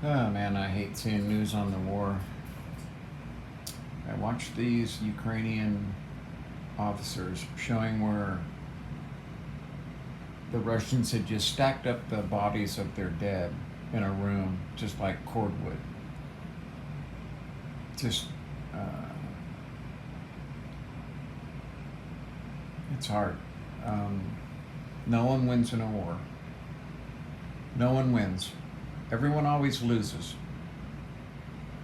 Oh man, I hate seeing news on the war. I watched these Ukrainian officers showing where the Russians had just stacked up the bodies of their dead in a room, just like cordwood. Just, uh, it's hard. Um, no one wins in a war. No one wins. Everyone always loses.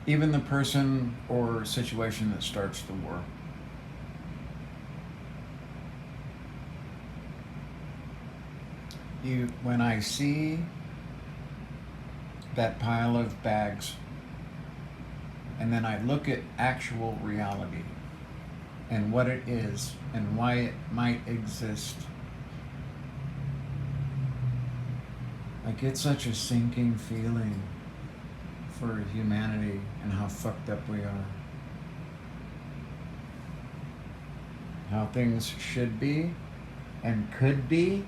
Even the person or situation that starts the war. When I see that pile of bags and then I look at actual reality and what it is and why it might exist, I get such a sinking feeling for humanity and how fucked up we are. How things should be and could be.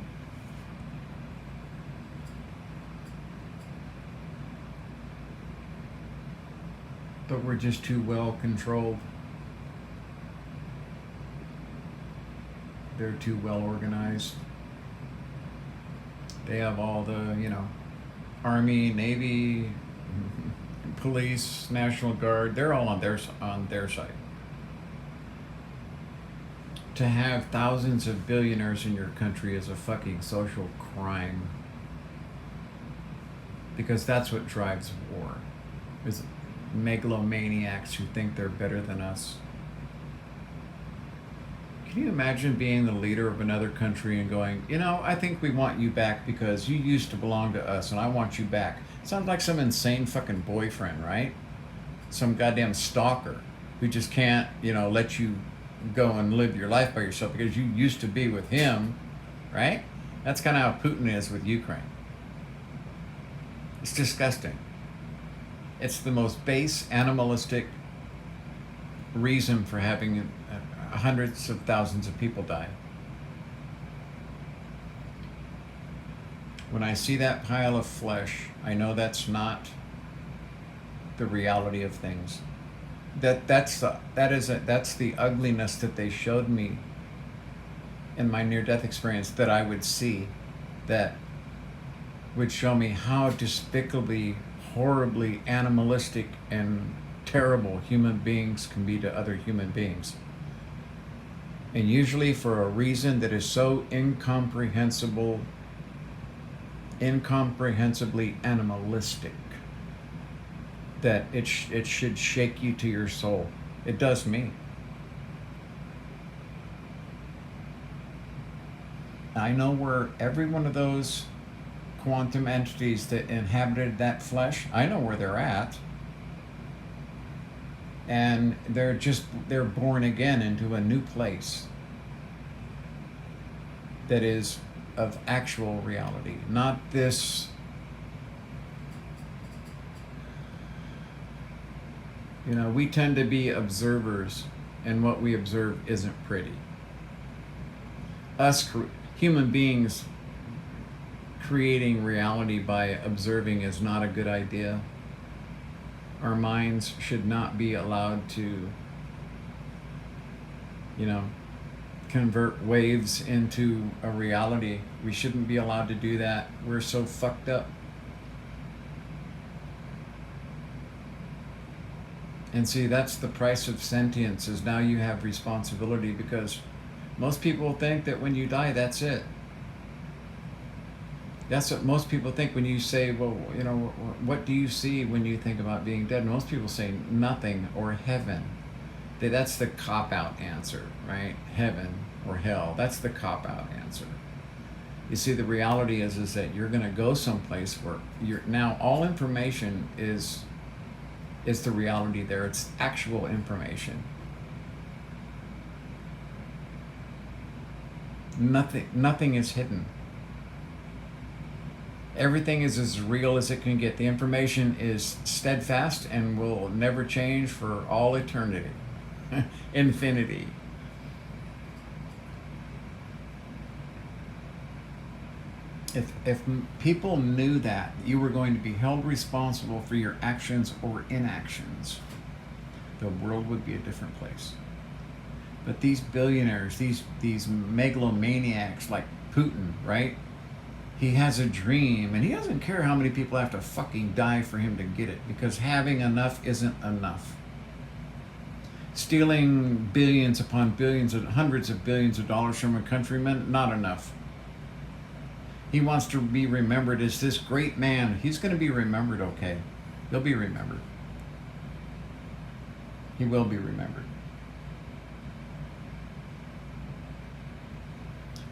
But we're just too well controlled. They're too well organized. They have all the, Army, Navy, police, National Guard. They're all on their side. To have thousands of billionaires in your country is a fucking social crime. Because that's what drives war. Is megalomaniacs who think they're better than us. Can you imagine being the leader of another country and going, I think we want you back because you used to belong to us and I want you back? Sounds like some insane fucking boyfriend, right? Some goddamn stalker who just can't, let you go and live your life by yourself because you used to be with him, right? That's kind of how Putin is with Ukraine. It's disgusting. It's the most base, animalistic reason for having hundreds of thousands of people die. When I see that pile of flesh, I know that's not the reality of things. That's the ugliness that they showed me in my near-death experience that I would see, that would show me how despicably, horribly animalistic and terrible human beings can be to other human beings. And usually for a reason that is so incomprehensibly animalistic that it should shake you to your soul. It does me. I know where every one of those quantum entities that inhabited that flesh, I know where they're at. And they're born again into a new place that is of actual reality, not this we tend to be observers, and what we observe isn't pretty. Us human beings creating reality by observing is not a good idea. Our minds should not be allowed to, convert waves into a reality. We shouldn't be allowed to do that. We're so fucked up. And see, that's the price of sentience, is now you have responsibility, because most people think that when you die, that's it. That's what most people think when you say, well, what do you see when you think about being dead? Most people say nothing or heaven. That's the cop-out answer, right? Heaven or hell. That's the cop-out answer. You see, the reality is that you're going to go someplace where now all information is the reality there. It's actual information. Nothing is hidden. Everything is as real as it can get. The information is steadfast and will never change for all eternity. Infinity. If people knew that you were going to be held responsible for your actions or inactions, the world would be a different place. But these billionaires, these megalomaniacs like Putin, right? He has a dream, and he doesn't care how many people have to fucking die for him to get it, because having enough isn't enough. Stealing billions upon billions and hundreds of billions of dollars from a countryman, not enough. He wants to be remembered as this great man. He's going to be remembered, okay? He'll be remembered. He will be remembered.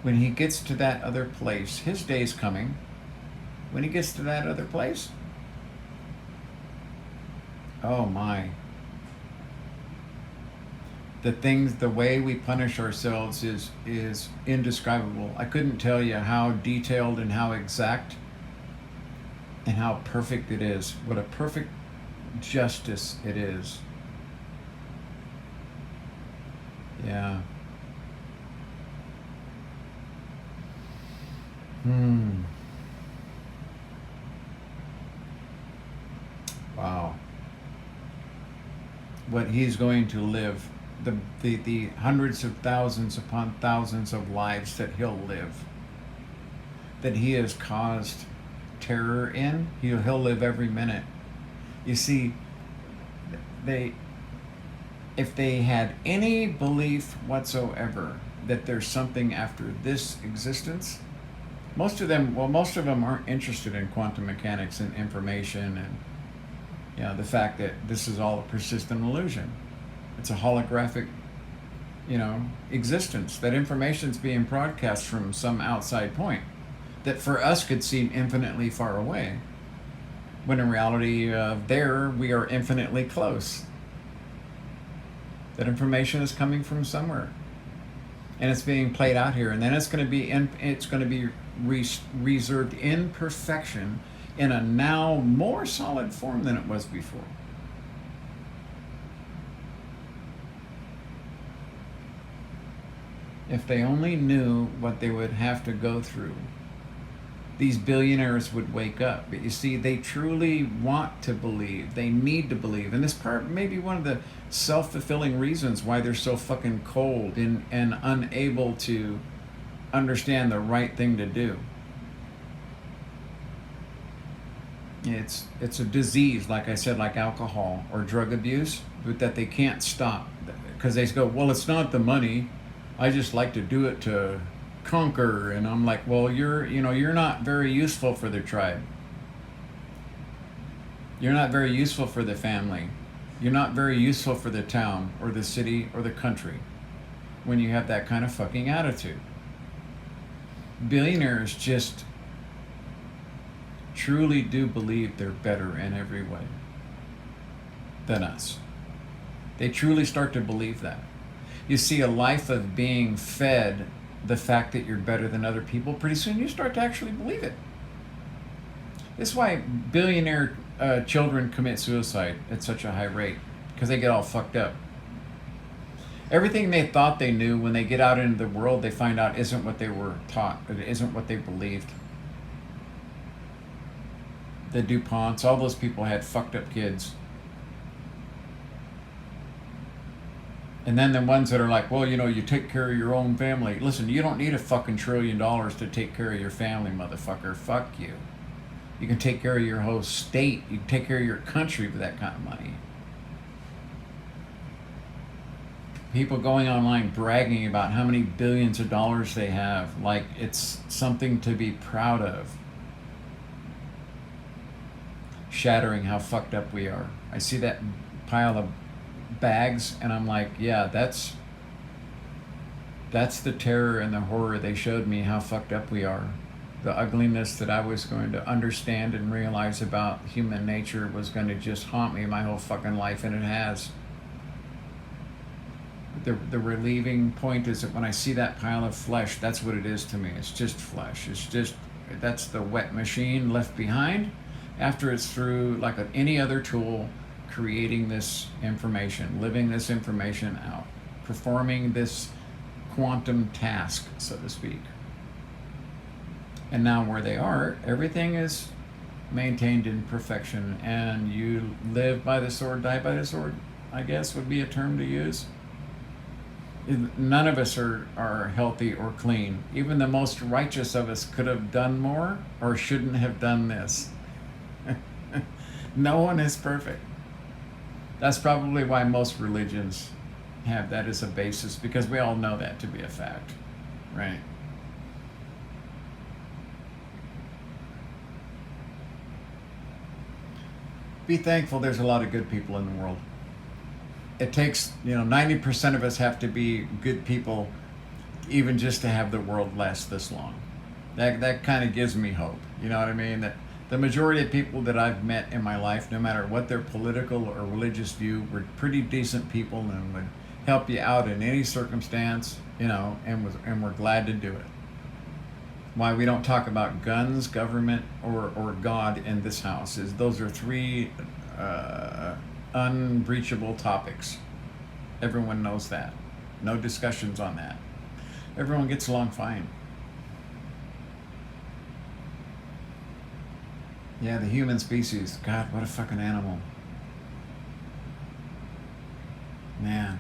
When he gets to that other place, his day's coming. When he gets to that other place, oh my. The way we punish ourselves is indescribable. I couldn't tell you how detailed and how exact and how perfect it is. What a perfect justice it is. Yeah. Wow. What he's going to live, the hundreds of thousands upon thousands of lives that he'll live, that he has caused terror in, he'll live every minute. You see, if they had any belief whatsoever that there's something after this existence, most of them aren't interested in quantum mechanics and information and the fact that this is all a persistent illusion. It's a holographic, existence. That information's being broadcast from some outside point that for us could seem infinitely far away, when in reality, there we are infinitely close. That information is coming from somewhere, and it's being played out here, and then it's going to be reserved in perfection in a now more solid form than it was before. If they only knew what they would have to go through, these billionaires would wake up. But you see, they truly want to believe. They need to believe. And this part may be one of the self-fulfilling reasons why they're so fucking cold and unable to understand the right thing to do. It's a disease, like I said, like alcohol or drug abuse, but that they can't stop. Because they go, well, it's not the money. I just like to do it to conquer. And I'm like, well, you're not very useful for the tribe. You're not very useful for the family. You're not very useful for the town or the city or the country when you have that kind of fucking attitude. Billionaires just truly do believe they're better in every way than us. They truly start to believe that. You see, a life of being fed the fact that you're better than other people, pretty soon you start to actually believe it. This is why billionaire children commit suicide at such a high rate, because they get all fucked up. Everything they thought they knew, when they get out into the world, they find out isn't what they were taught, it isn't what they believed. The DuPonts, all those people had fucked up kids. And then the ones that are like, well, you take care of your own family. Listen, you don't need a fucking $1 trillion to take care of your family, motherfucker. Fuck you. You can take care of your whole state. You can take care of your country with that kind of money. People going online bragging about how many billions of dollars they have, like it's something to be proud of. Shattering how fucked up we are. I see that pile of bags and I'm like, yeah, that's the terror and the horror they showed me, how fucked up we are. The ugliness that I was going to understand and realize about human nature was going to just haunt me my whole fucking life, and it has. The relieving point is that when I see that pile of flesh, that's what it is to me. It's just flesh. That's the wet machine left behind after it's through, like any other tool, creating this information, living this information out, performing this quantum task, so to speak. And now where they are, everything is maintained in perfection, and you live by the sword, die by the sword, I guess would be a term to use. None of us are healthy or clean. Even the most righteous of us could have done more or shouldn't have done this. No one is perfect. That's probably why most religions have that as a basis, because we all know that to be a fact, right? Be thankful there's a lot of good people in the world. It takes, 90% of us have to be good people even just to have the world last this long. That kind of gives me hope. You know what I mean? That the majority of people that I've met in my life, no matter what their political or religious view, were pretty decent people and would help you out in any circumstance, and we're glad to do it. Why we don't talk about guns, government, or God in this house is those are three unbreachable topics. Everyone knows that. No discussions on that. Everyone gets along fine. Yeah, the human species. God, what a fucking animal. Man.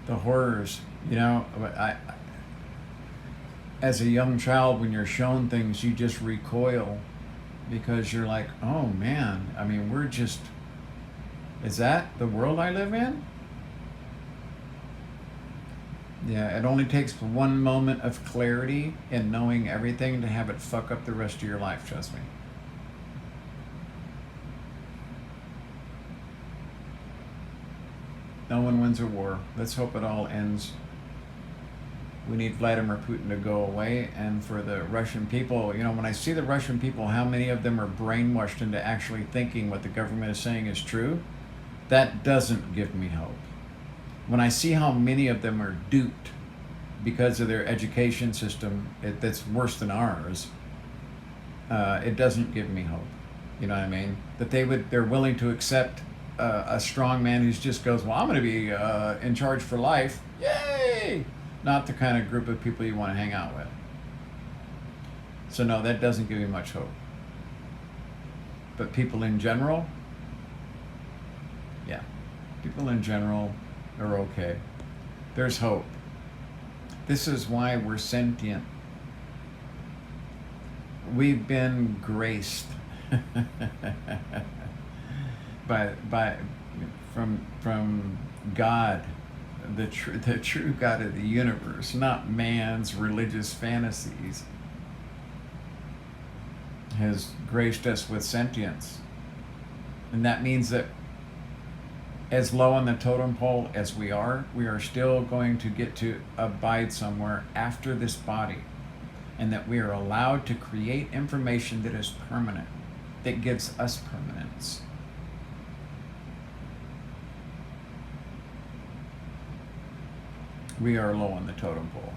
The horrors, as a young child, when you're shown things, you just recoil because you're like, oh man, I mean, is that the world I live in? Yeah, it only takes one moment of clarity and knowing everything to have it fuck up the rest of your life, trust me. No one wins a war. Let's hope it all ends. We need Vladimir Putin to go away. And for the Russian people, when I see the Russian people, how many of them are brainwashed into actually thinking what the government is saying is true, that doesn't give me hope. When I see how many of them are duped because of their education system that's worse than ours, it doesn't give me hope. You know what I mean? That they're willing to accept a strong man who just goes, well, I'm going to be in charge for life. Yay! Not the kind of group of people you want to hang out with. So no, that doesn't give me much hope. But people in general, yeah, people in general are okay. There's hope. This is why we're sentient. We've been graced from God, the true God of the universe, not man's religious fantasies, has graced us with sentience. And that means that as low on the totem pole as we are still going to get to abide somewhere after this body, and that we are allowed to create information that is permanent, that gives us permanence. We are low on the totem pole.